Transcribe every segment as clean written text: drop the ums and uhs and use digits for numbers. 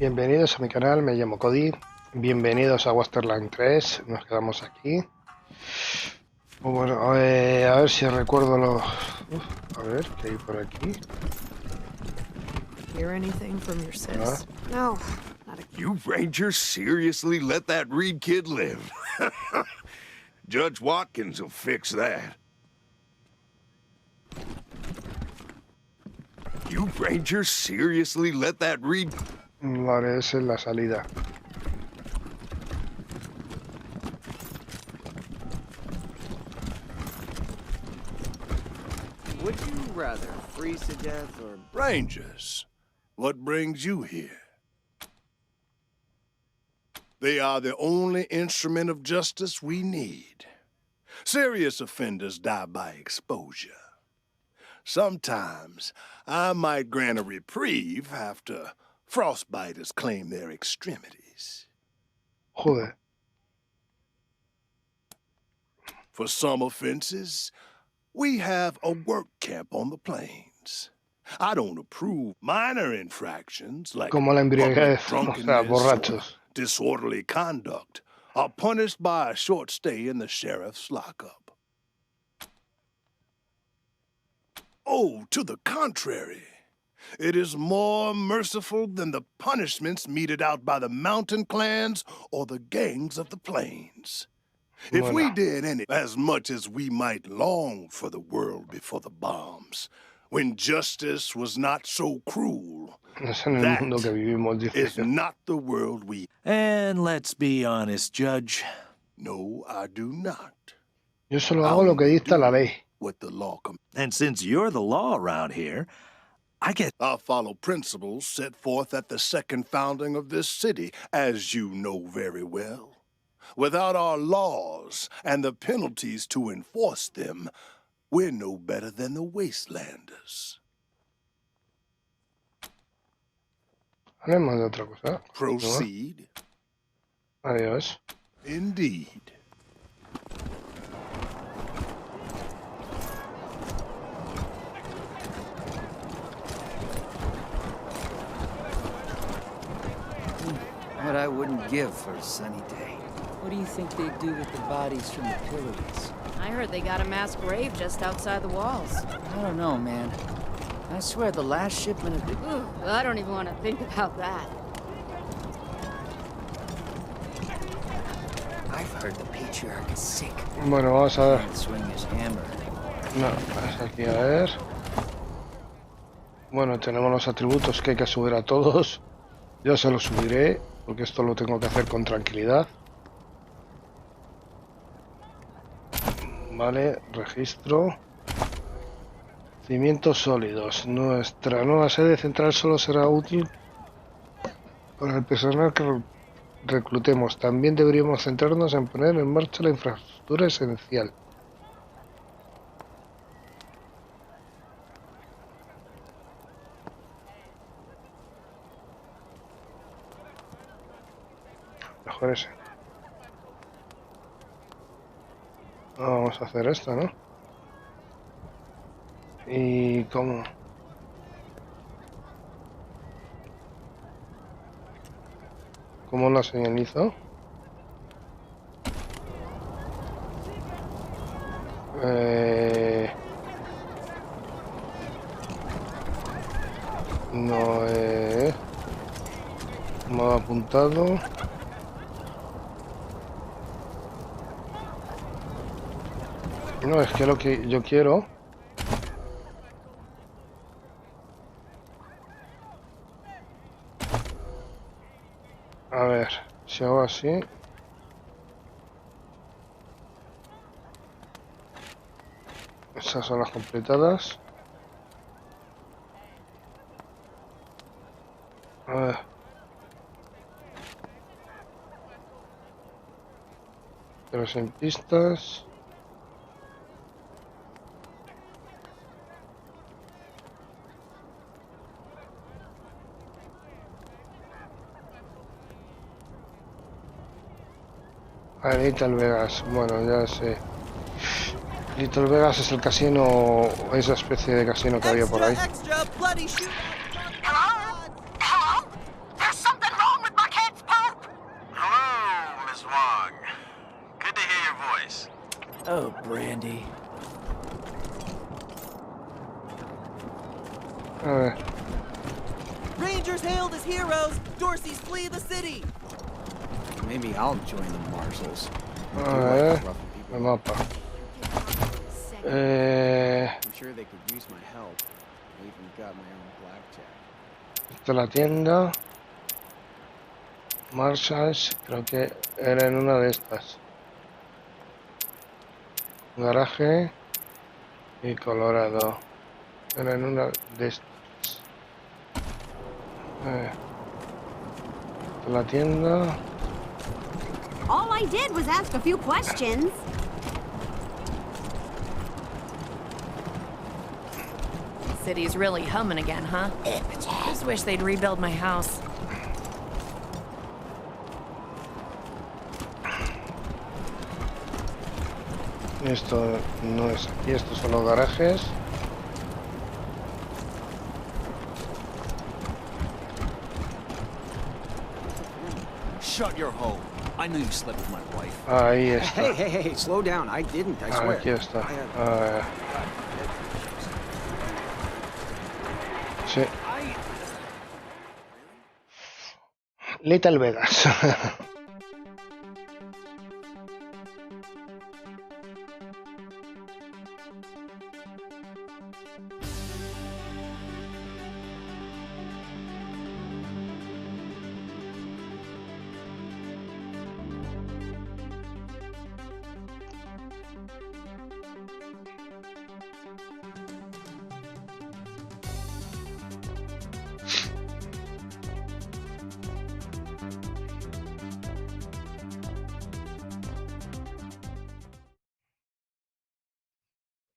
Bienvenidos a mi canal, me llamo Cody. Bienvenidos a Wasteland 3. Nos quedamos aquí. Bueno, a ver si recuerdo los... a ver, ¿qué hay por aquí? Hear anything from your sis? No, not a... You Rangers seriously let that Reed kid live? Judge Watkins will fix that. You Rangers seriously let that Reed... Vale, esa es la salida. Would you rather freeze to death or... Rangers, what brings you here? They are the only instrument of justice we need. Serious offenders die by exposure. Sometimes I might grant a reprieve after frostbiters claim their extremities. Joder. For some offenses, we have a work camp on the plains. I don't approve minor infractions like Como la embriaguez, public o sea, drunkenness or borrachos. disorderly conduct are punished by a short stay in the sheriff's lockup. Oh, to the contrary. It is more merciful than the punishments meted out by the mountain clans or the gangs of the plains. If we did any as much as we might long for the world before the bombs, when justice was not so cruel, Es en el mundo que vivimos, dice is yo. not the world we... And let's be honest, Judge. No, I do not. Yo solo hago lo que dicta la ley. What the law And since you're the law around here, I guess... I follow principles set forth at the second founding of this city, as you know very well. Without our laws and the penalties to enforce them, we're no better than the Wastelanders. Hablemos de otra cosa. Proceed. Adiós. Indeed. What I wouldn't give for a sunny day. What do you think they do with the bodies from the pillories? I heard they got a mass grave just outside the walls. I don't know, man. I swear the last shipment of the... Ooh, I don't even want to think about that. I've heard the patriarch is sick. Bueno, vamos a ver. Can't swing his hammer. No, es aquí, a ver. Bueno, tenemos los atributos que hay que subir a todos. Yo se los subiré, porque esto lo tengo que hacer con tranquilidad. Vale, registro. Cimientos sólidos. Nuestra nueva sede central solo será útil para el personal que reclutemos. También deberíamos centrarnos en poner en marcha la infraestructura esencial. Mejor ese. Vamos a hacer esto, ¿no? ¿Y cómo? ¿Cómo lo señalizo? No modo apuntado. No, es que lo que yo quiero... A ver, si hago así... Esas son las completadas. A ver. Pero sin pistas... A Little Vegas, bueno, ya sé. Little Vegas es el casino, esa especie de casino que había por ahí. Hello? Hello? There's something Oh, Brandy. A ver. Rangers hailed as heroes. Dorsey's flee the city. Maybe I'll join the marshals. A ver. El mapa. I'm sure they could use my help. I even got my own blackjack. Esta es la tienda. Marshalls, creo que era en una de estas. Garaje y Colorado. Era en una de estas. Esta es la tienda. All I did was ask a few questions. City's really humming again, huh? Just wish they'd rebuild my house. Esto no es aquí, estos son los garajes. Shut your hole. I knew you slept with my wife. Ahí está. Hey, slow down. I didn't, I swear. Aquí está. Sí. Little Vegas.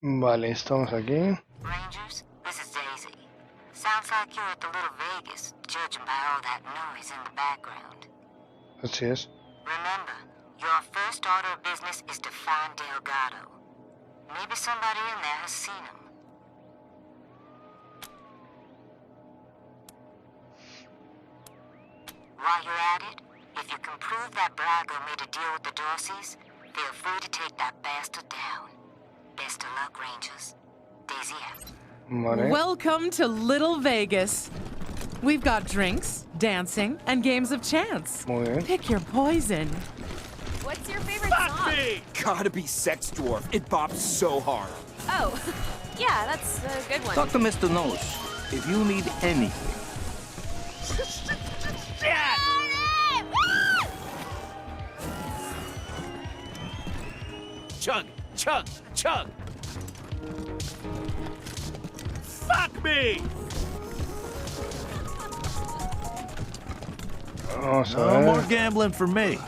Vale, estamos aquí. Rangers, this is Daisy. Sounds like you're at the Little Vegas, judging by all that noise in the background. Así es. Remember, your first order of business is to find Delgado. Maybe somebody in there has seen him. While you're at it, if you can prove that Brago made a deal with the Dorseys, feel free to take that bastard down. Best of luck, Rangers. Daisy out. Vale. Welcome to Little Vegas. We've got drinks, dancing, and games of chance. Muy bien. Pick your poison. What's your favorite song? Gotta be Sex Dwarf. It bops so hard. Oh, yeah, that's a good one. Talk to Mr. Nose if you need anything. Chug, chug, chug. Fuck me! Vamos a No ver. more gambling for me.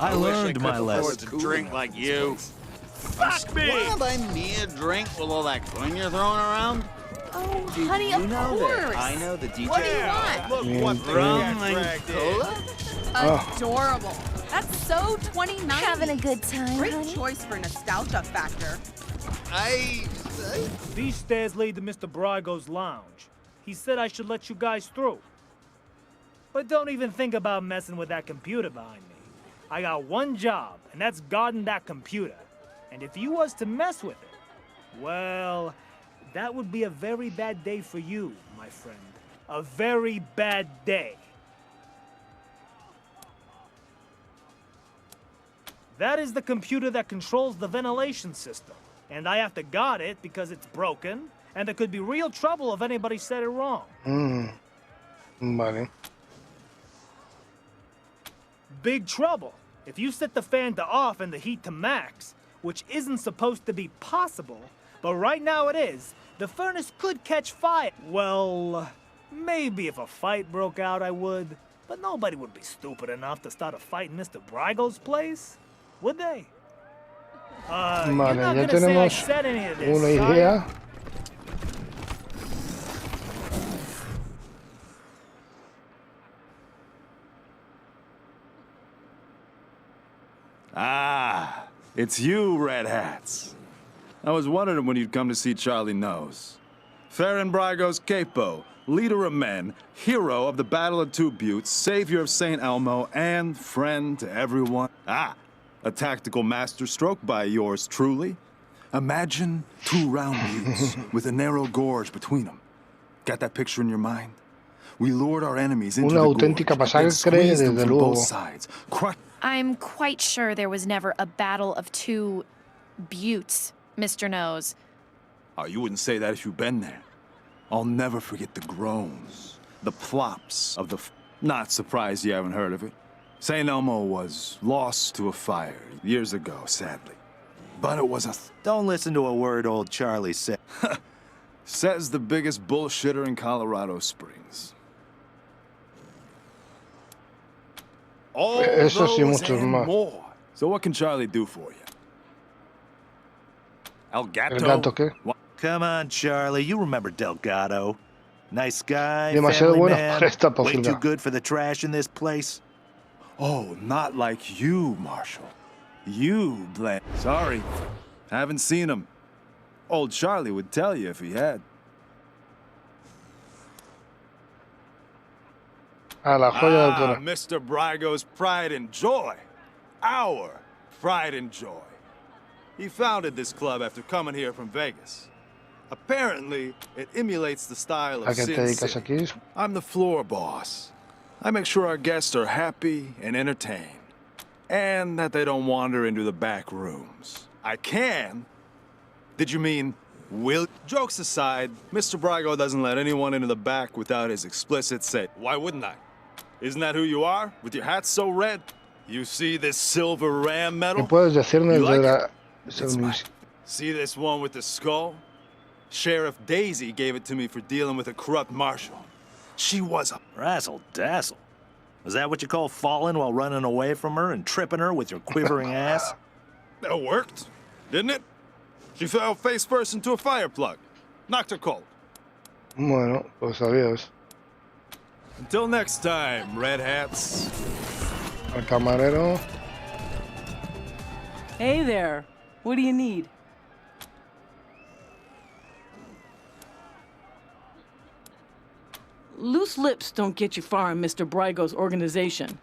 I learned my lesson. To drink like you. Fuck me! Wanna buy me a drink with all that coin you're throwing around? Oh, honey, of course. I know the DJ. What do you want? Look what the cat dragged in. Adorable. That's so 29. Having a good time, Great honey? choice for nostalgia factor. These stairs lead to Mr. Brago's lounge. He said I should let you guys through. But don't even think about messing with that computer behind me. I got one job, and that's guarding that computer. And if you was to mess with it, well, that would be a very bad day for you, my friend. A very bad day. That is the computer that controls the ventilation system. And I have to guard it because it's broken, and there could be real trouble if anybody said it wrong. Vale. Big trouble. If you set the fan to off and the heat to max, which isn't supposed to be possible, but right now it is, the furnace could catch fire. Well, maybe if a fight broke out, I would. But nobody would be stupid enough to start a fight in Mr. Brago's place, would they? You're Vale, not ya gonna say I tenemos said any of this, una are idea. Ah, it's you, Red Hats. I was wondering when you'd come to see Charlie Nose. Farron Brago's capo, leader of men, hero of the Battle of Two Buttes, savior of St. Elmo, and friend to everyone. Ah, A tactical masterstroke by yours truly. Imagine 2 round buttes with a narrow gorge between them. Got that picture in your mind? We lured our enemies into Una the auténtica gorge, then masacre, squeezed them desde from luego. both sides. I'm quite sure there was never a battle of 2 buttes, Mr. Nose. Oh, you wouldn't say that if you'd been there. I'll never forget the groans, the plops of the... Not surprised you haven't heard of it. St. Elmo was lost to a fire years ago, sadly. But it was a... Don't listen to a word old Charlie said. Says the biggest bullshitter in Colorado Springs. All Eso sí, those muchos and más. more. So what can Charlie do for you? El Gato? ¿El gato qué? Come on, Charlie. You remember Delgado. Nice guy, Demasiado family bueno man. para esta Way too pocilga. good for the trash in this place. Oh, not like you, Marshall. You, Bland. Sorry. Haven't seen him. Old Charlie would tell you if he had. La joya de autora. Mr. Brygo's pride and joy. Our pride and joy. He founded this club after coming here from Vegas. Apparently, it emulates the style ¿A of qué te Sin dedicas City. aquí? I'm the floor boss. I make sure our guests are happy and entertained. And that they don't wander into the back rooms. I can. Did you mean will? Jokes aside, Mr. Brygo doesn't let anyone into the back without his explicit say. Why wouldn't I? Isn't that who you are? With your hat so red? You see this silver ram medal? ¿Qué puedes decirnos You like de la... it? It's mine. See this one with the skull? Sheriff Daisy gave it to me for dealing with a corrupt marshal. She was a... Razzle-dazzle. Is that what you call falling while running away from her and tripping her with your quivering ass? That worked, didn't it? She fell face first into a fire plug. Knocked her cold. Bueno, pues adiós. Until next time, Red Hats. Al camarero. Hey there. What do you need? Loose lips don't get you far in Mr. Brygo's organization.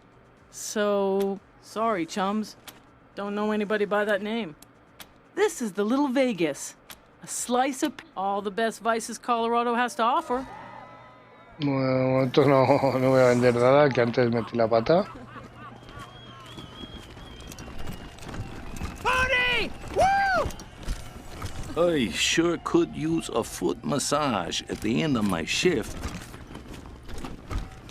So, sorry, chums. Don't know anybody by that name. This is the Little Vegas. A slice of all the best vices Colorado has to offer. Bueno, de momento no voy a vender nada, que antes metí la pata. Party! Woo! I sure could use a foot massage at the end of my shift.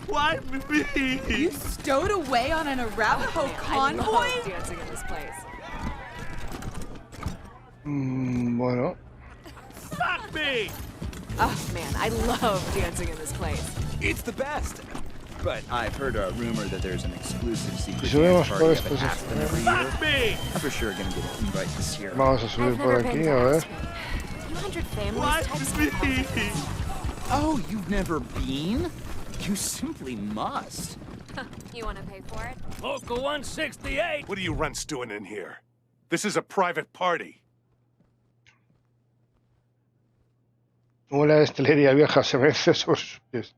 Why me? You stowed away on an Arapaho convoy? I love dancing in this place. Bueno. Fuck me! Oh man, I love dancing in this place. It's the best. But I've heard a rumor that there's an exclusive secret Subimos dance por party up estos at Aspen every year. Fuck me! I'm for sure gonna get an invite this year. Vamos a subir por aquí, a ver. 200 families Why types me? Oh, you've never been? You simply must. You want to pay for it? Local 168! What are you runts doing in here? This is a private party. Como la destilería vieja se merece sobre sus pies.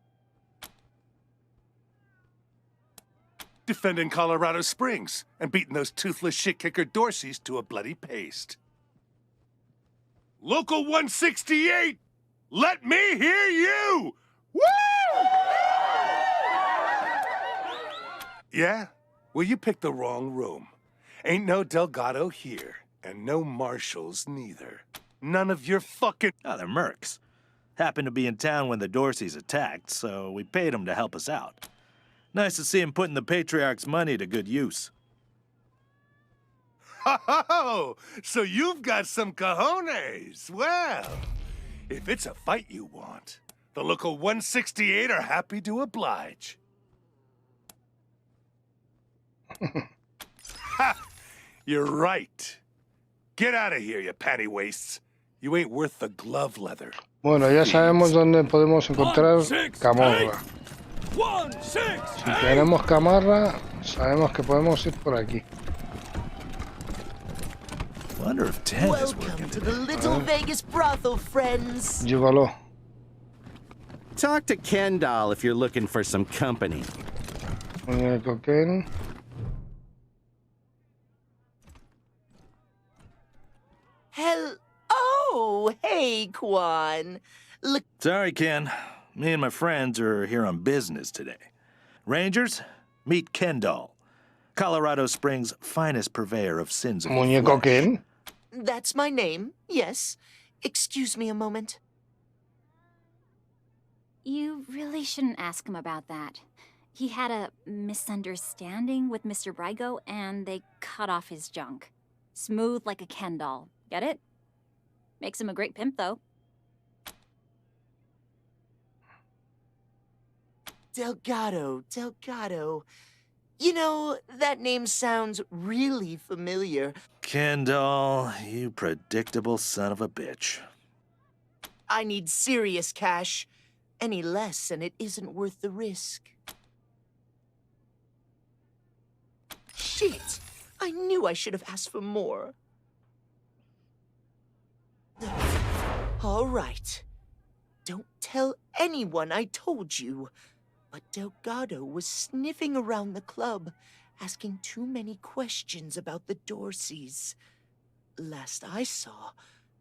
Defending Colorado Springs and beating those toothless shit-kicker Dorseys to a bloody paste. Local 168! Let me hear you! Woo! Yeah? Well, you picked the wrong room. Ain't no Delgado here, and no marshals neither. None of your fucking... Oh, they're mercs. Happened to be in town when the Dorseys attacked, so we paid them to help us out. Nice to see him putting the Patriarch's money to good use. Oh, so you've got some cojones. Well, if it's a fight you want, the local 168 are happy to oblige. Ha! You're right. Get out of here, you panty wastes. You ain't worth the glove leather. Bueno, ya sabemos dónde podemos encontrar camarra. Si queremos camarra, sabemos que podemos ir por aquí. Wonder if Ted is Welcome working to today. the Little Vegas brothel, friends. Llévalo. Talk to Kendall if you're looking for some company. Muñeco Ken. me, Quan. Look. Sorry, Ken. Me and my friends are here on business today. Rangers, meet Kendall, Colorado Springs' finest purveyor of sins of the Muñeco flesh. Ken. That's my name, yes. Excuse me a moment. You really shouldn't ask him about that. He had a misunderstanding with Mr. Brygo, and they cut off his junk. Smooth like a Ken doll. Get it? Makes him a great pimp, though. Delgado. You know, that name sounds really familiar. Kendall, you predictable son of a bitch. I need serious cash. Any less, and it isn't worth the risk. Shit! I knew I should have asked for more. All right. Don't tell anyone I told you. But Delgado was sniffing around the club, asking too many questions about the Dorseys. Last I saw,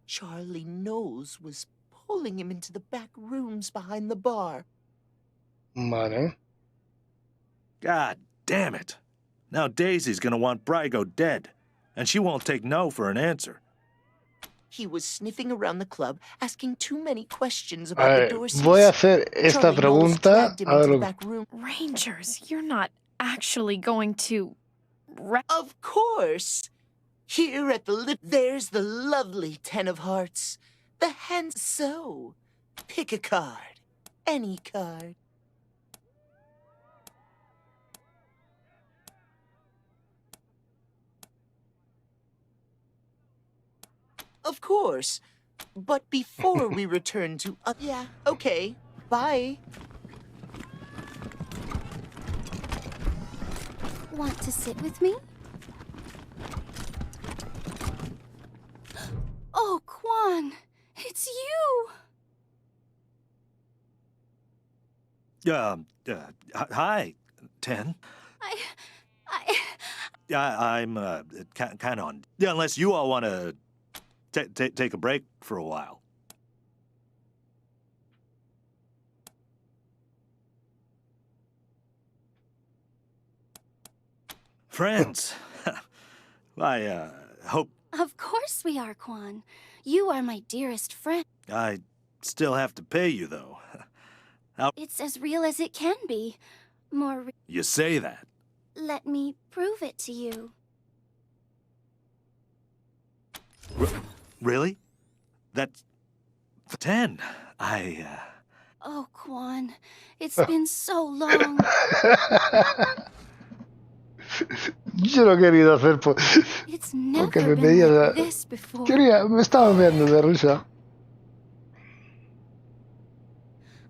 Charlie Knowles was pulling him into the back rooms behind the bar. Vale. God damn it. Now Daisy's gonna want Brygo dead, and she won't take no for an answer. He was sniffing around the club, asking too many questions about the Dorseys. Voy a hacer esta pregunta. A ver lo... Rangers, you're not actually going to... Of course. Here at the there's the lovely Ten of Hearts. The hands so. Pick a card. Any card. Of course. But before we return to... yeah, okay. Bye. Want to sit with me? Oh, Quan, it's you! Hi, Ten. I'm kind of on... Yeah, unless you all want to take a break for a while. Friends. I hope... Of course we are, Quan. You are my dearest friend. I still have to pay you, though. It's as real as it can be. More You say that. Let me prove it to you. Really? That's 10. Oh, Quan, it's been so long. Yo lo he querido hacer It's porque never me been pedía... like this before. me estaba viendo de risa.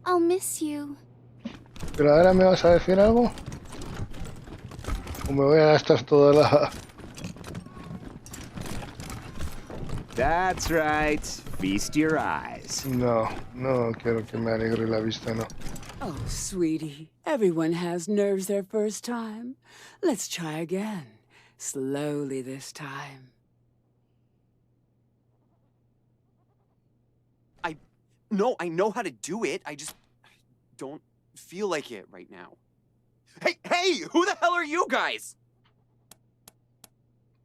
I'll miss you. ¿Pero ahora me vas a decir algo? ¿O me voy a gastar toda la...? That's right. Feast your eyes. No, no quiero que me alegre la vista, no. Oh, sweetie, everyone has nerves their first time. Let's try again. Slowly this time. No, I know how to do it. I just don't feel like it right now. Hey, who the hell are you guys?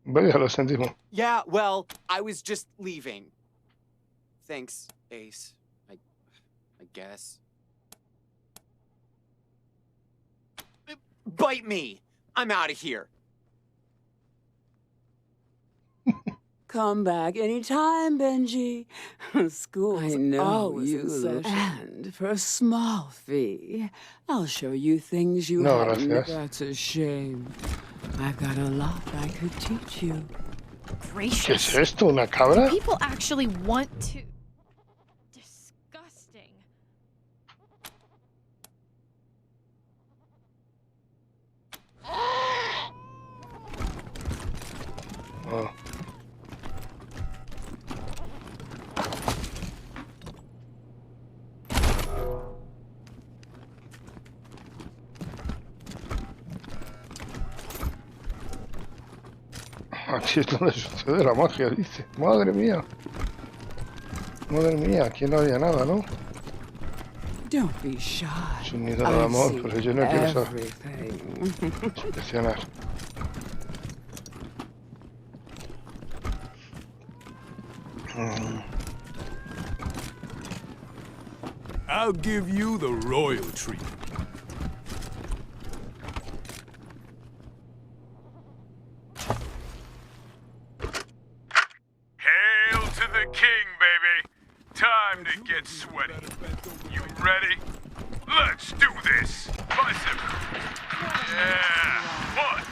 Vaya, lo sentimos. Yeah, well, I was just leaving. Thanks, Ace. I guess. Bite me! I'm out of here. Come back anytime, Benji. School's I know always you in session. love- And for a small fee, I'll show you things you No, haven't. gracias. That's a shame. I've got a lot I could teach you. Gracious. ¿Qué es esto? ¿Una cabra? Do people actually want to... Disgusting. Oh. Aquí es donde sucede la magia, dice. Madre mía. Madre mía, aquí no había nada, ¿no? Don't be shy. Sin nido de amor, pero yo no quiero saber. Everything. Inspeccionar. I'll give you the royal treatment. Hail to the king, baby. Time to get sweaty. You ready? Let's do this. Bicycle. Yeah. 1,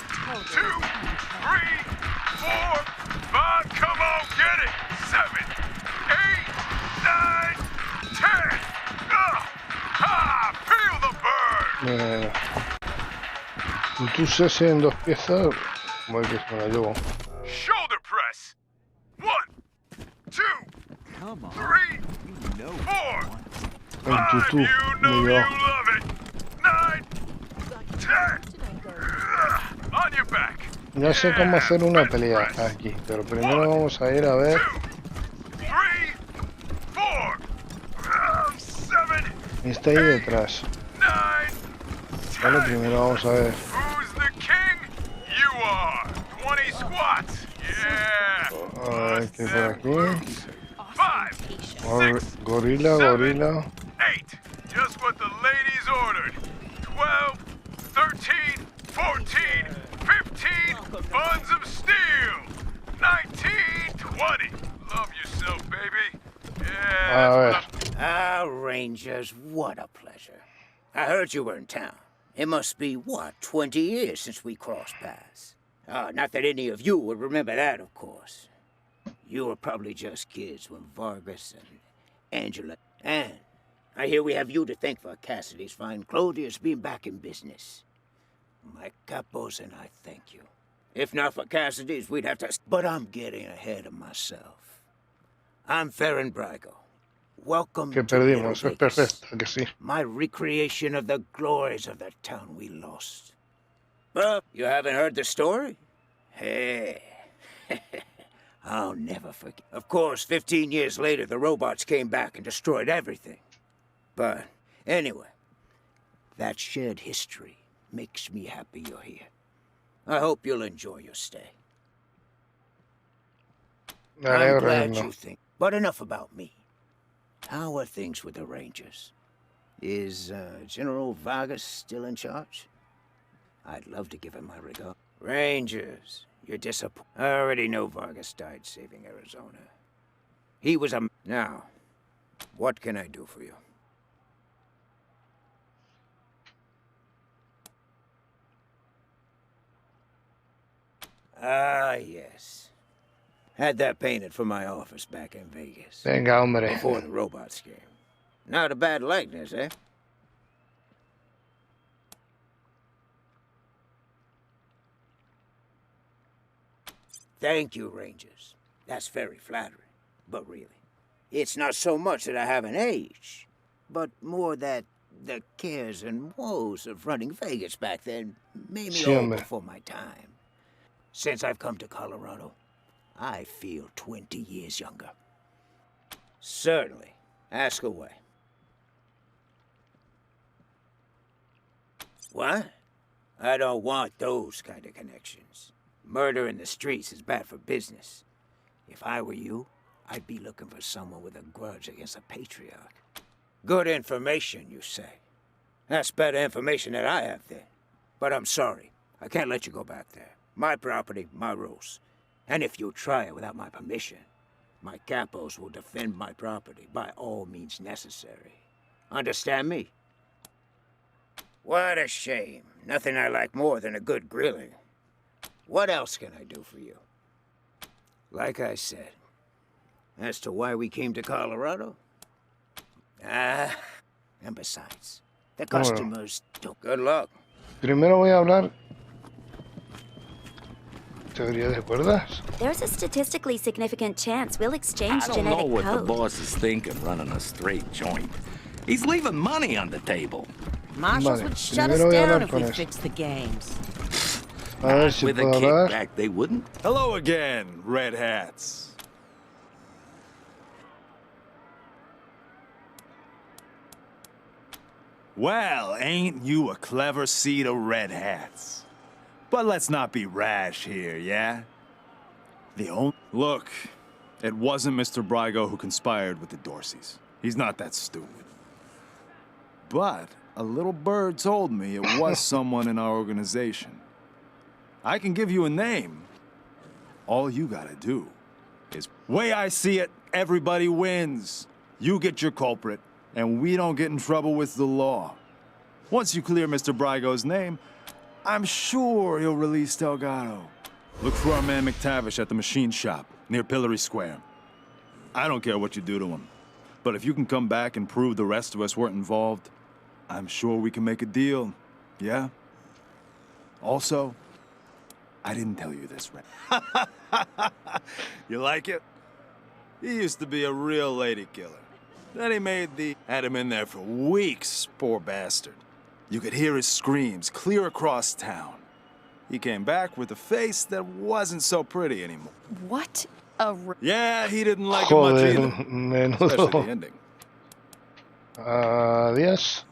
2, 3, 4, 5. Come on, get it. 7, 8, 9, 10. Ha! Feel the burn. Tú se en 2 piezas. Voy que se me la llevo. Shoulder press. 1, 2, 3, 4, En 5. tutú. You know Me you llevo. love it. 9, 10. On your back. Ya sé cómo hacer una pelea aquí, pero primero vamos a ir a ver. 3, 4, 7. Está ahí detrás. 9. Vale, primero vamos a ver. Who's the king? You are. 20 squats. Yeah. A ver qué hay por aquí. 5, 6, Gorila, gorila. 8. Just what the ladies ordered. 12, 13, 14, 15. Buns of steel. 19, 20. Love yourself, baby. Yeah. A ver. Ah, Rangers, what a pleasure. I heard you were in town. It must be, what, 20 years since we crossed paths. Not that any of you would remember that, of course. You were probably just kids when Vargas and Angela... And I hear we have you to thank for Cassidy's fine clothiers being back in business. My capos and I thank you. If not for Cassidy's, we'd have to... But I'm getting ahead of myself. I'm Farron Brigo. Welcome Que to perdimos, es Vegas. perfecto, que sí. My recreation of the glories of the town we lost. Well, you haven't heard the story? Hey, I'll never forget. Of course, 15 years later, the robots came back and destroyed everything. But anyway, that shared history makes me happy you're here. I hope you'll enjoy your stay. I'm glad you think. But enough about me. How are things with the Rangers? Is General Vargas still in charge? I'd love to give him my regard. Rangers, you're disappointed. I already know Vargas died saving Arizona. He was a... Now, what can I do for you? Ah, yes. Had that painted for my office back in Vegas. Venga, hombre. Before the robots came. Not a bad likeness, eh? Thank you, Rangers. That's very flattering. But really, it's not so much that I haven't aged, but more that the cares and woes of running Vegas back then made me old before my time. Since I've come to Colorado, I feel 20 years younger. Certainly. Ask away. What? I don't want those kind of connections. Murder in the streets is bad for business. If I were you, I'd be looking for someone with a grudge against a patriarch. Good information, you say. That's better information than I have then. But I'm sorry. I can't let you go back there. My property, my rules. And if you try it without my permission, my capos will defend my property by all means necessary. Understand me? What a shame. Nothing I like more than a good grilling. What else can I do for you? Like I said, as to why we came to Colorado? And besides, the customers don't. Good luck. Primero voy a hablar teoría de cuerdas. There's a statistically significant chance we'll exchange I don't genetic know what code. the boss is thinking running a straight joint. He's leaving money on the table. Marshals would shut us down if we fixed the games. A ver si With a puedo hablar. kickback, they wouldn't. Hello again, Red Hats. Well, ain't you a clever seed of red hats? But let's not be rash here, yeah? Look, it wasn't Mr. Brygo who conspired with the Dorseys. He's not that stupid. But a little bird told me it was someone in our organization. I can give you a name. All you gotta do is, way I see it, everybody wins. You get your culprit, and we don't get in trouble with the law. Once you clear Mr. Brygo's name, I'm sure he'll release Delgado. Look for our man McTavish at the machine shop, near Pillory Square. I don't care what you do to him, but if you can come back and prove the rest of us weren't involved, I'm sure we can make a deal, yeah? Also, I didn't tell you this, right? You like it? He used to be a real lady killer. Then he had him in there for weeks, poor bastard. You could hear his screams clear across town. He came back with a face that wasn't so pretty anymore. What a... Yeah, he didn't like it much either. Especially the ending. Adiós.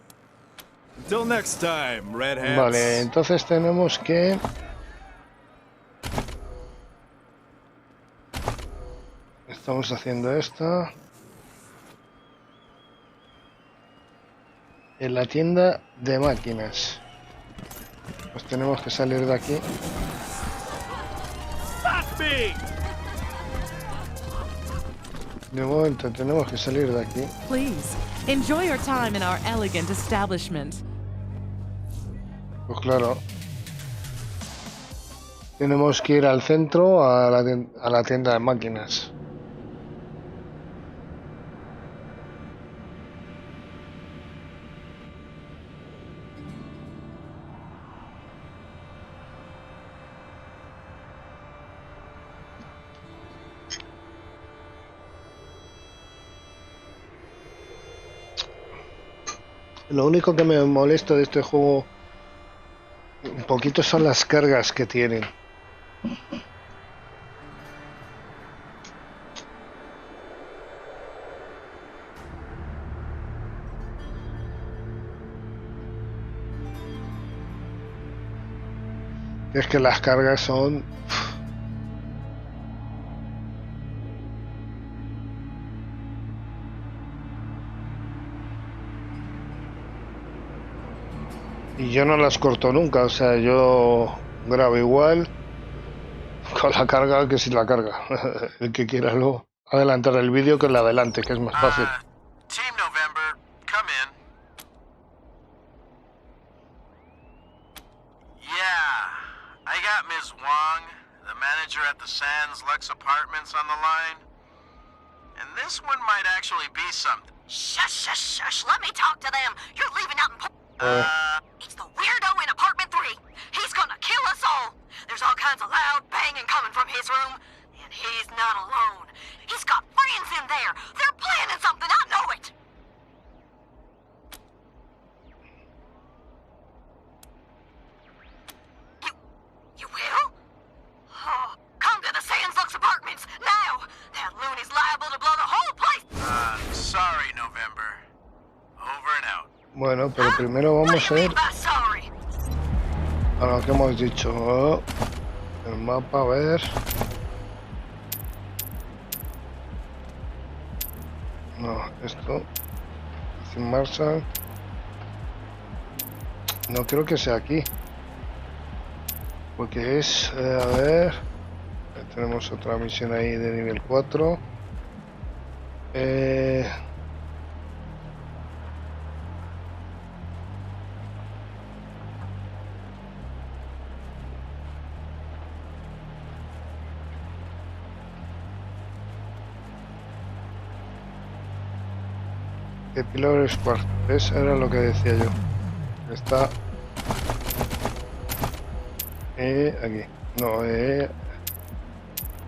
Until next time, red hats. Vale, entonces tenemos que... Estamos haciendo esto. En la tienda de máquinas. Pues tenemos que salir de aquí. De momento tenemos que salir de aquí. Please, enjoy your time in our elegant establishment. Pues claro. Tenemos que ir al centro, a la tienda de máquinas. Lo único que me molesta de este juego un poquito son las cargas que tienen. Es que las cargas son... Y yo no las corto nunca, o sea, yo grabo igual con la carga que sin la carga. El que quiera luego adelantar el vídeo que lo adelante, que es más fácil. Team November, come in. Yeah, I got Ms. Wong, the manager at the Sands Lux Apartments on the line. And this one might actually be something. Shush, shush, shush. Let me talk to them. You're leaving out important... It's the weirdo in apartment 3. He's gonna kill us all. There's all kinds of loud banging coming from his room. And he's not alone. He's got friends in there. They're planning something. I know it. You will? Oh, come to the Sands Lux Apartments now. That loony's liable to blow the whole place. Sorry, November. Over and out. Bueno, pero primero vamos a ir a lo que hemos dicho. El mapa, a ver. No, esto. Sin marcha. No creo que sea aquí. Porque es, a ver. Tenemos otra misión ahí de nivel 4. De Pillar Square, eso era lo que decía yo. Está aquí, no,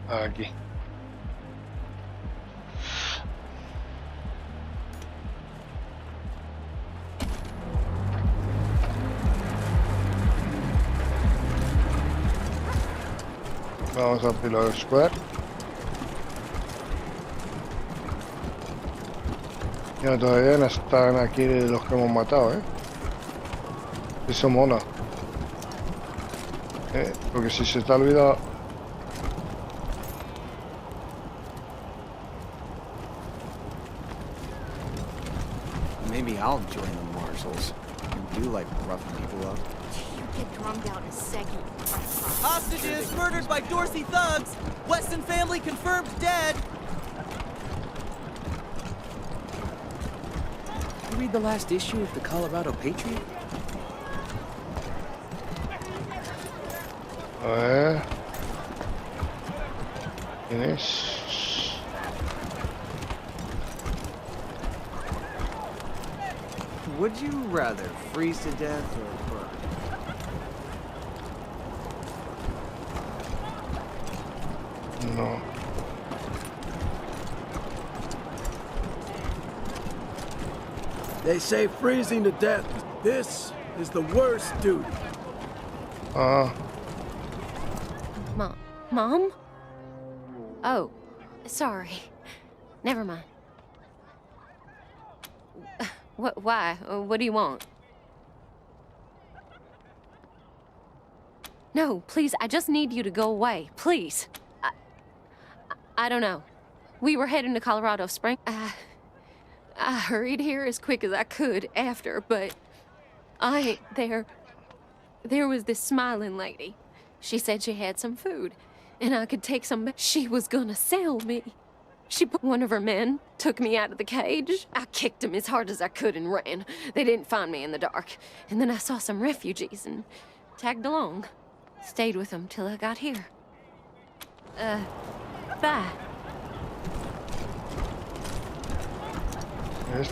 aquí. Vamos a Pillar Square. Ya todavía no están aquí los que hemos matado, Eso mola. Porque si se te ha olvidado... Maybe I'll join the marshals. You do like roughing people up. You get drummed out in a second. Hostages murdered by Dorsey thugs. Weston family confirmed dead. You read the last issue of the Colorado Patriot? A ver... ¿Quién es? Would you rather freeze to death or burn? No. They say freezing to death. This is the worst duty. Mom? Oh, sorry. Never mind. Why? What do you want? No, please, I just need you to go away. Please. I don't know. We were heading to Colorado Springs. I hurried here as quick as I could after, but there was this smiling lady. She said she had some food, and I could take some. She was gonna sell me. She put one of her men, took me out of the cage. I kicked him as hard as I could and ran. They didn't find me in the dark. And then I saw some refugees and tagged along. Stayed with them till I got here. Bye.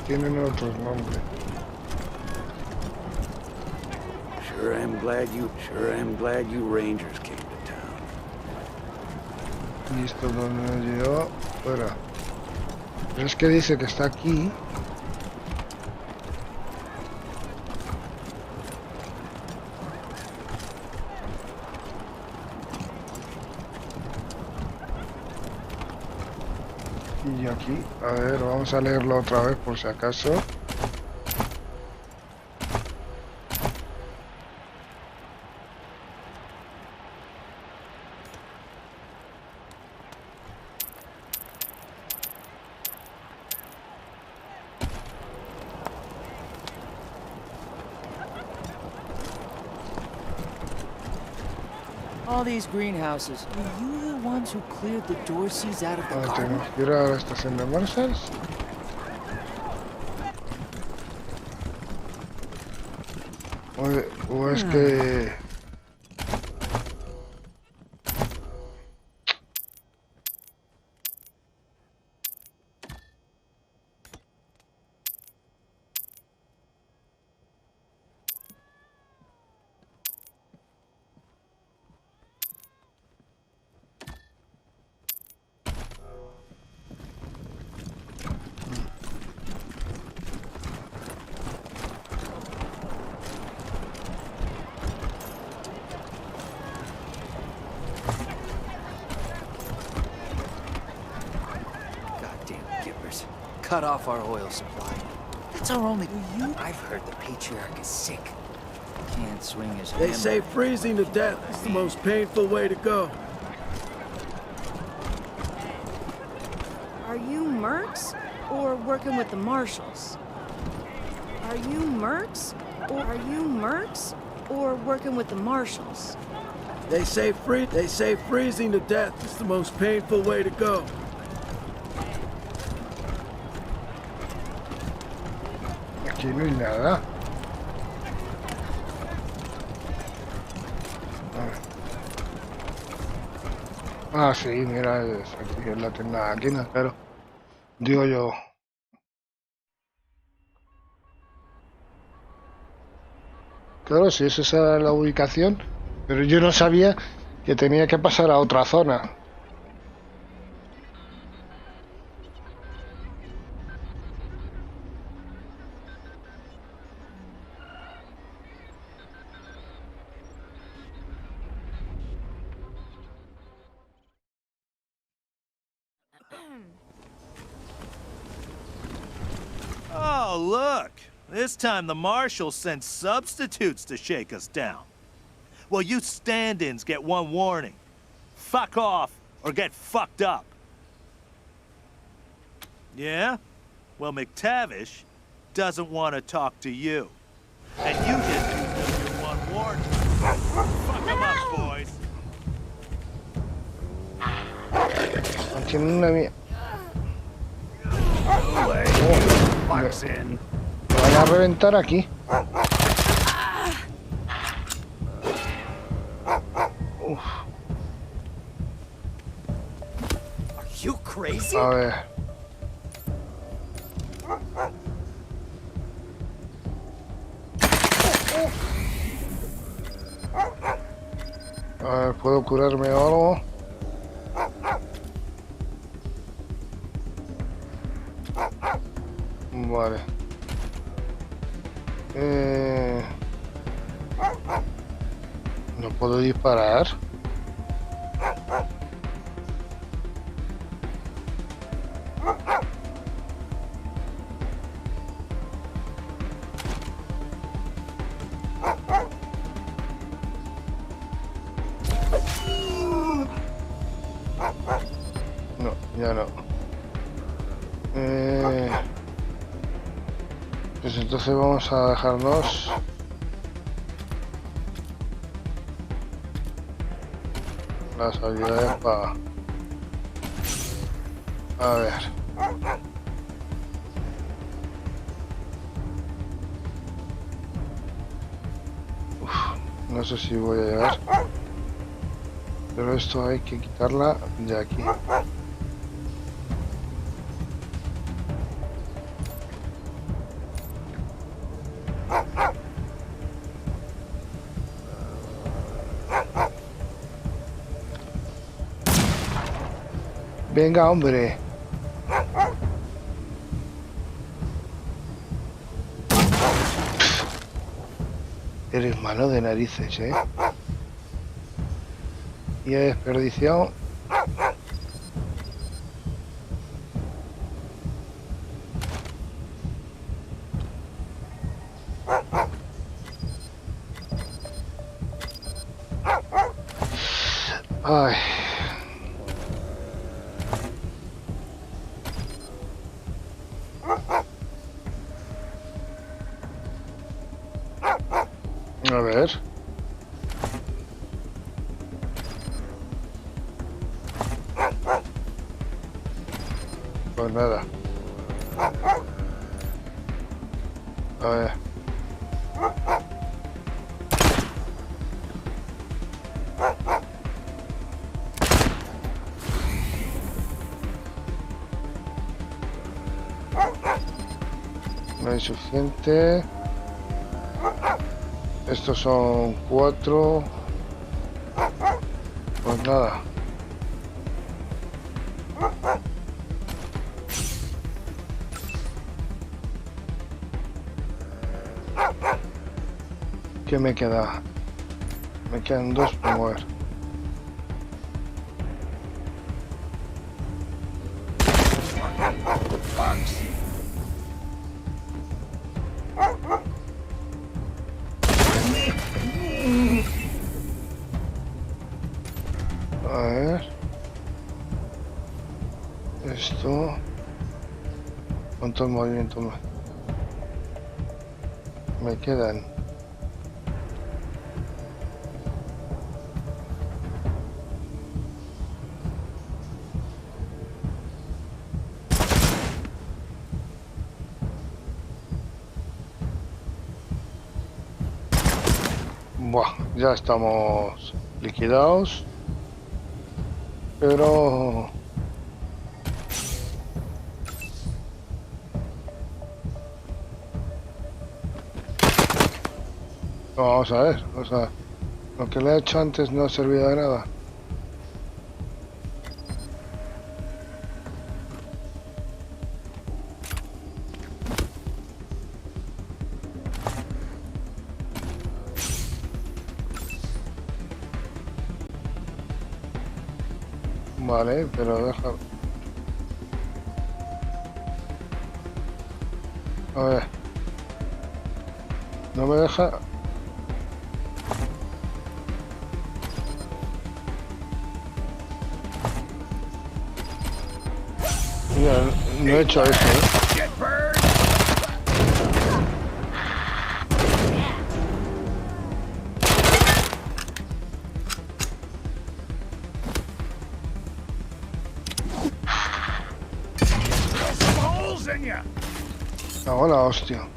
Tienen otros nombres. Sure am glad you Rangers came to town. Y esto donde nos lleva fuera. Pero es que dice que está aquí. Y aquí, a ver, vamos a leerlo otra vez por si acaso. All these greenhouses, were you the ones who cleared the Dorseys out of the garden? Tenemos que ir a la estación de Marshalls. O es que... Cut off our oil supply. That's our only... I've heard the Patriarch is sick. Can't swing his hammer. They say freezing to death is the most painful way to go. Are you mercs or working with the marshals? Are you mercs or working with the marshals? They say freezing to death is the most painful way to go. Aquí no hay nada. Ah, sí, mira, es aquí en la tienda aquí, no, pero digo yo. Claro, sí, esa es la ubicación, pero yo no sabía que tenía que pasar a otra zona. Oh, look! This time the marshals sent substitutes to shake us down. Well, you stand-ins get one warning. Fuck off or get fucked up. Yeah? Well, McTavish doesn't want to talk to you. And you just used up your one warning. Fuck them up, boys. Tiene una mía. Me van a reventar aquí. Uf. Are you crazy? A ver. A ver, ¿puedo curarme o algo? Vale. No puedo disparar. No, ya no. Pues entonces vamos a dejarnos las habilidades para... A ver. Uf, no sé si voy a llegar. Pero esto hay que quitarla de aquí. Venga, hombre. Eres malo de narices, ¿eh? Y he desperdiciado. Ay. A ver. Pues nada. A ver. No hay suficiente. Estos son 4. Pues nada. ¿Qué me queda? Me quedan 2 por mover. A ver. Esto. ¿Cuántos movimientos más? Me quedan. Buah, ya estamos liquidados. Pero no, vamos a ver, o sea, lo que le he hecho antes no ha servido de nada. Vale, pero deja... A ver. No me deja. Mira, no he hecho eso, Cago la hostia.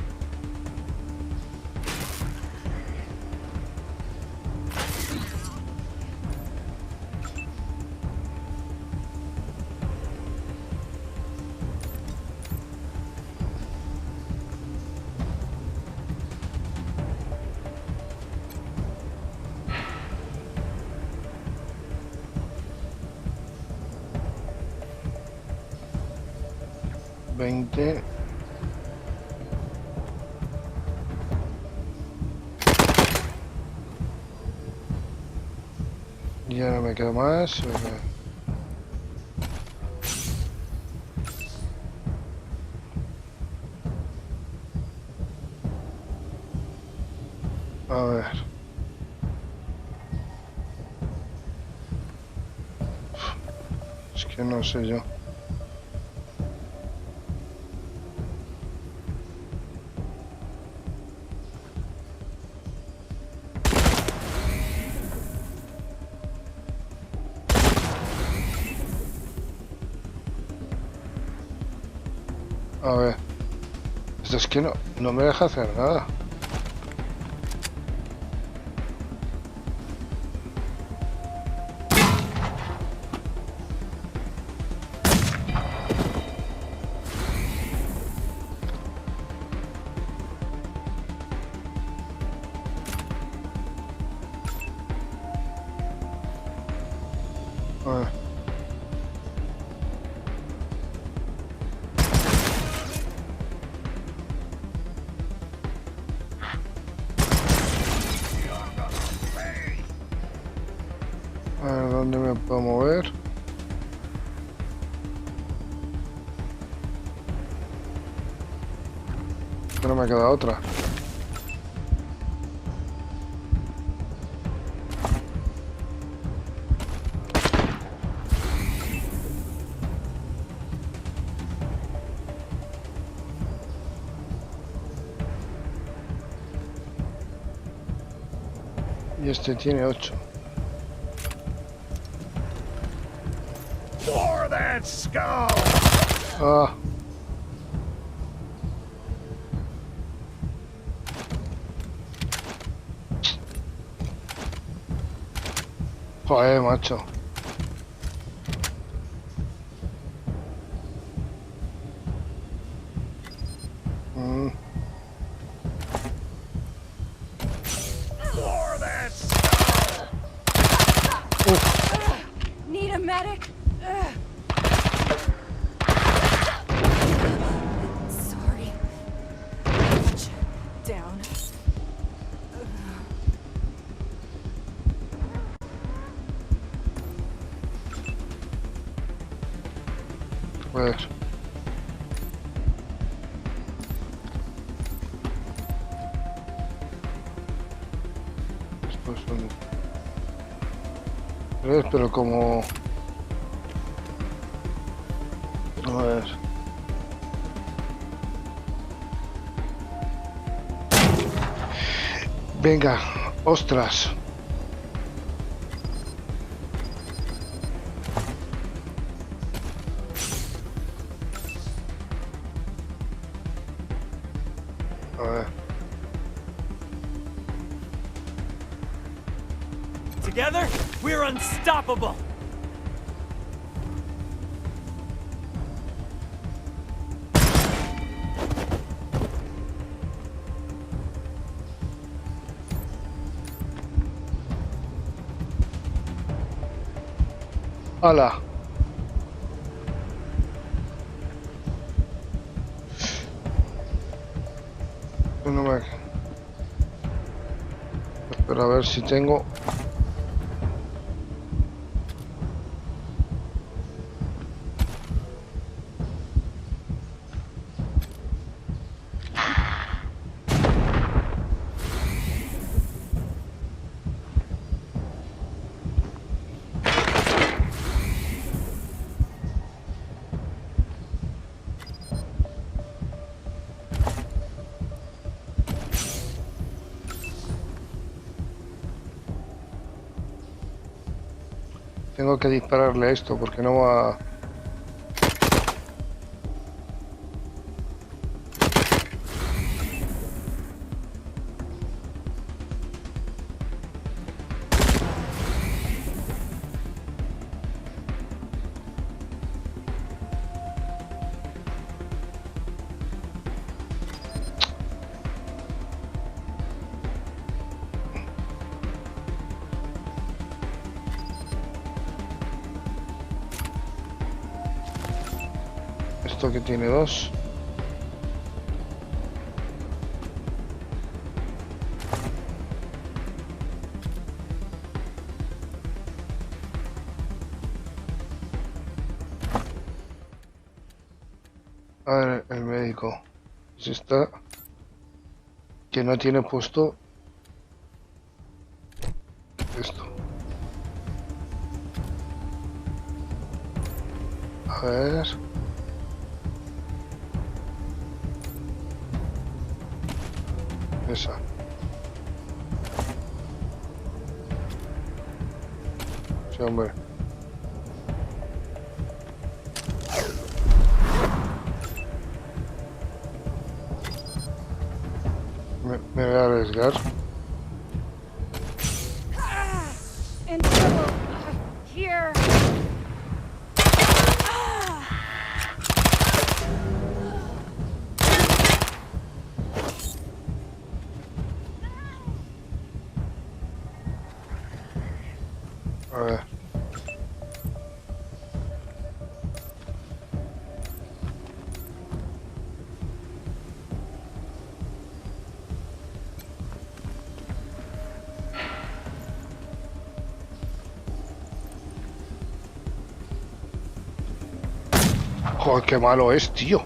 Veinte. Ya no me quedo más. A ver. Es que no sé yo. A ver. Esto es que no me deja hacer nada. A ver. A ver, ¿dónde me puedo mover? Que no me queda otra. Y este tiene 8. For that skull! Ah. Joder, macho. For that skull! Need a medic? Sorry. Down. Pues. Estos son. ¿Ves? Pero como. A ver. Venga, ostras. A ver. Together, we're unstoppable. ¡Hala! No me... Espera a ver si tengo... Tengo que dispararle a esto porque no va... Esto que tiene dos. A ver, el médico. Si está... Que no tiene puesto... Esto. A ver... Esa. Sí, hombre. Me voy a arriesgar. In trouble. Here. A ver. Joder, qué malo es, tío.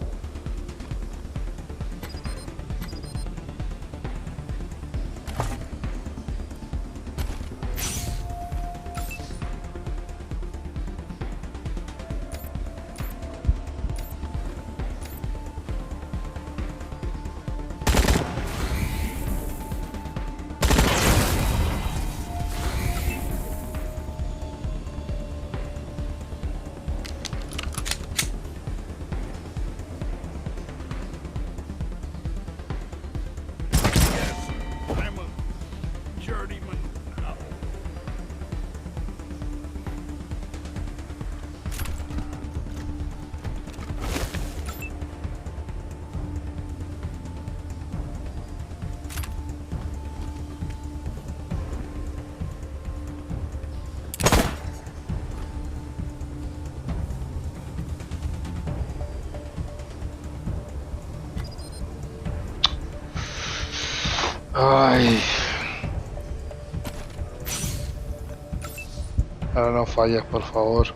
Ay. Ahora no falles, por favor.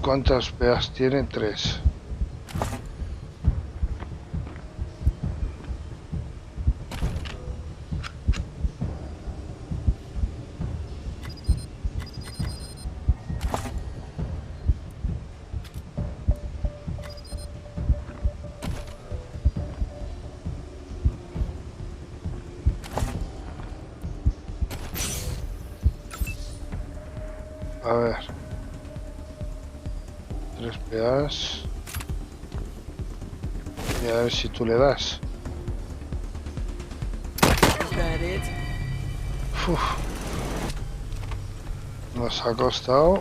¿Cuántas peas tiene? 3. A ver. 3 peas. Y a ver si tú le das. Uf. Nos ha costado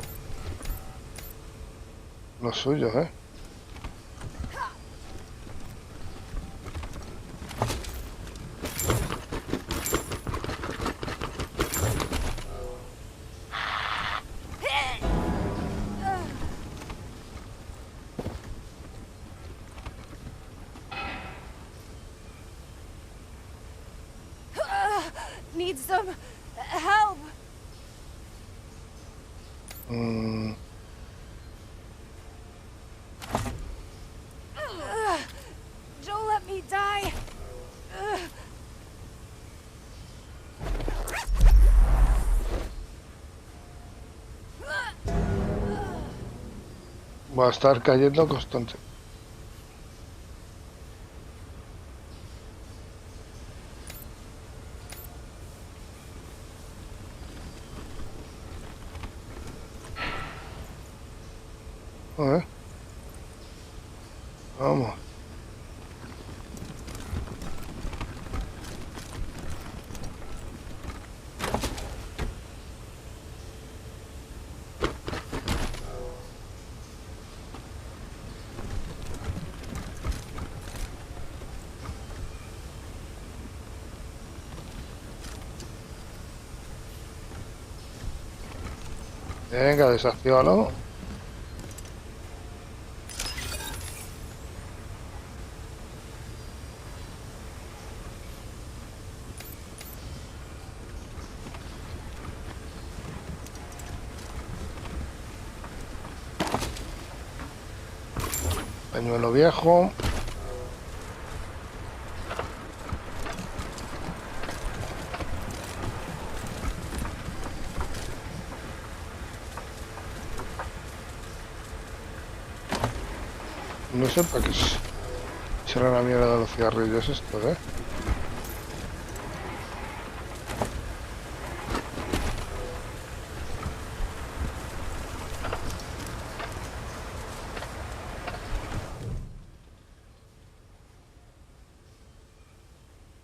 lo suyo, ¿eh? Need some help. Don't let me die. Va a estar cayendo constante. Joder. Vamos. Venga, desactívalo. Pañuelo viejo. No sé para qué será la mierda de los cigarrillos esto, ¿eh?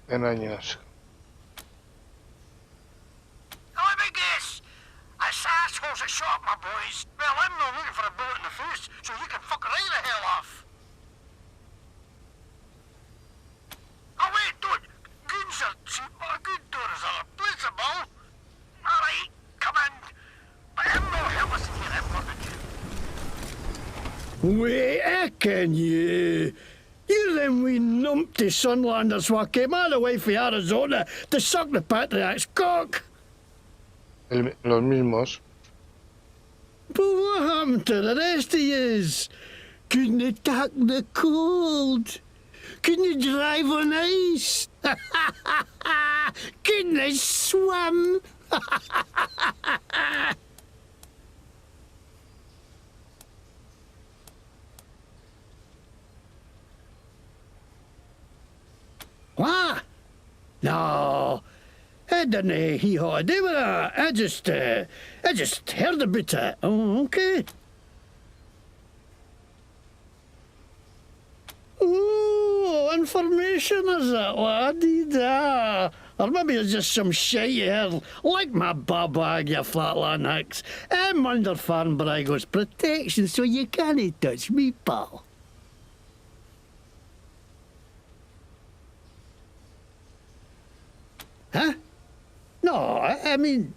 En años. Let me guess. Assholes that shot my boys. Well, I'm not looking for a bullet in the face, so you can fuck right the hell off. Oh, wait, dude. Guns are cheap, but a good doors are replaceable. All right, come in. But I'm not helpless in here, I'm working. Wait, I can you? You're them wee numpty Sunlanders who came all the way from Arizona to suck the patriarch's cock. Los mismos. But what happened to the rest of yous? Couldn't you tack the cold? Couldn't you drive on ice? Couldn't you swim? What? No, I didn't hee-haw do with that. I just heard about it. Oh, okay. Oh, information is it, laddie? Or maybe it's just some shite you heard, like my bag, you flatland hicks. I'm under Farnbrago's protection, so you can't touch me, pal. Huh? No, I mean,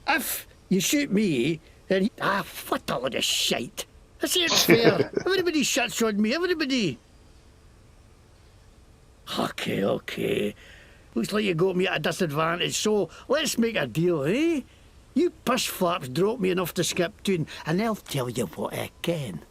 if you shoot me, then... what a lot of shite. I say it's fair. Everybody shuts on me, everybody. Okay. Looks like you got me at a disadvantage, so let's make a deal, eh? You push flaps drop me enough to skip tune, and I'll tell you what I can.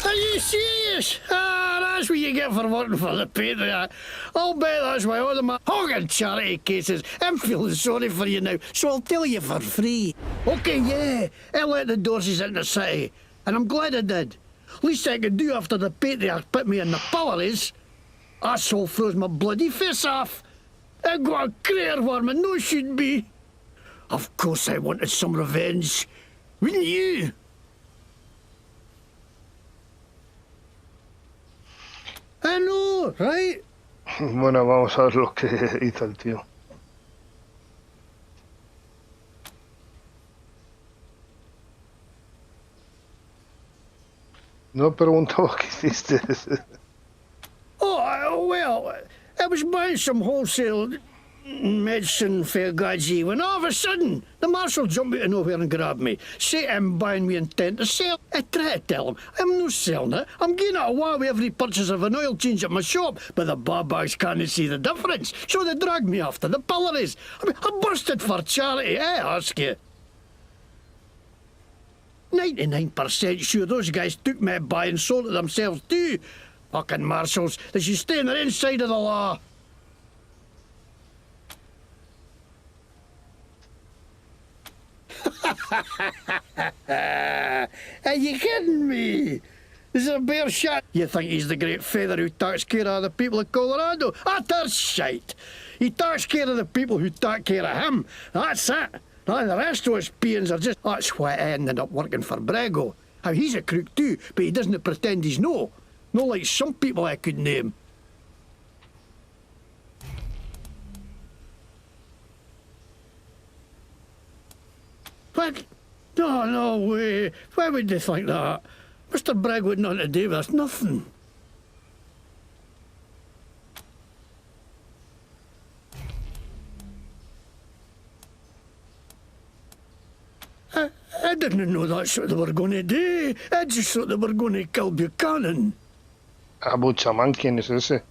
Are you serious? That's what you get for working for the Patriot. I'll bet that's why all the Hogan charity cases. I'm feeling sorry for you now, so I'll tell you for free. Okay, yeah, I let the Dorseys in the city, and I'm glad I did. Least I could do after the Patriarch put me in the pillories. Asshole froze my bloody face off. I got a crater worm and no should be. Of course I wanted some revenge. Wouldn't you? I know, right? Bueno, vamos a ver lo que hizo el tío. No preguntaba qué hiciste. Oh, well, I was buying some wholesale medicine for Gaji when all of a sudden the marshal jumped out of nowhere and grabbed me. Say I'm buying me intent to sell. I try to tell him I'm no selling it. I'm getting it away with every purchase of an oil change at my shop, but the babags can't see the difference, so they dragged me off to the pillories. I mean, I busted for charity, I ask you. 99% sure those guys took me by and sold it themselves too. Fucking marshals, they should stay on their inside of the law. Are you kidding me? This is a bare shot. You think he's the great feather who takes care of the people of Colorado? That's shite. He takes care of the people who take care of him. That's it. And the rest of us peons are just... That's why I ended up working for Brego. How he's a crook too, but he doesn't pretend he's no. No like some people I could name. What? No, no way. Why would they think that? Mr. Bragg wouldn't want to do with us nothing. I didn't know that's what they were going to do. I just thought they were going to kill Buchanan. Buchanan, ¿quién es ese?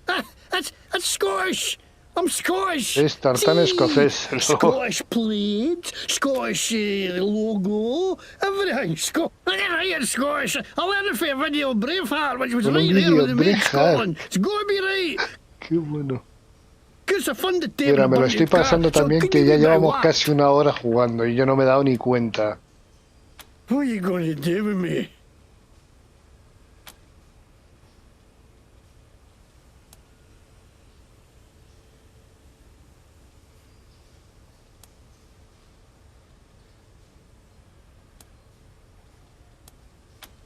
That's Scottish. I'm Scottish. Es tartán escocés. Scottish plate, Scottish logo, everything. Look at right, it's Scottish. I learned it for a video of Braveheart, which was right there when they made Scotland. It's got to be right. Qué bueno. Mira, me lo estoy pasando también, que ya llevamos casi una hora jugando y yo no me he dado ni cuenta. What are you going to do with me?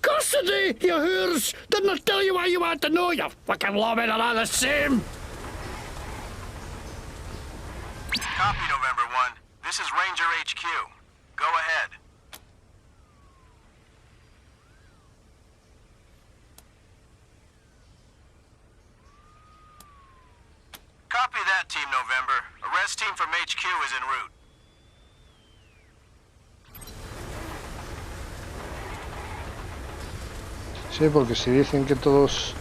Custody, you whores! Didn't I tell you what you want to know? You fucking lobby are all the same. Copy, November 1. This is Ranger HQ. Go ahead. Copy that, Team November. Arrest team from HQ is en route. Sí, porque si dicen que todos...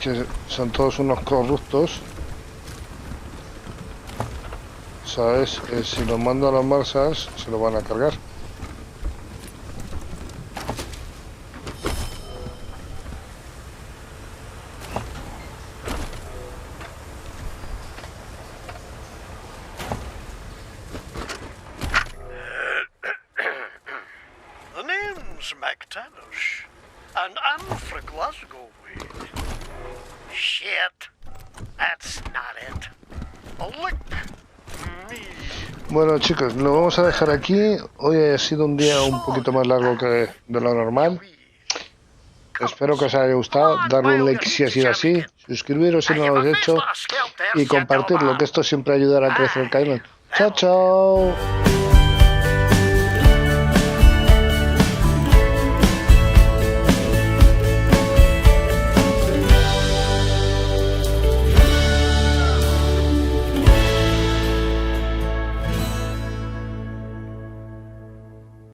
que son todos unos corruptos... ¿Sabes? Si los mando a las masas, se lo van a cargar. The name's McTavish, and I'm from Glasgow way. Shit, that's not it. Look. Bueno chicos, lo vamos a dejar aquí. Hoy ha sido un día un poquito más largo que de lo normal. Espero que os haya gustado. Darle un like si ha sido así. Suscribiros si no lo habéis hecho. Y compartirlo, que esto siempre ayudará a crecer el canal. Chao, chao.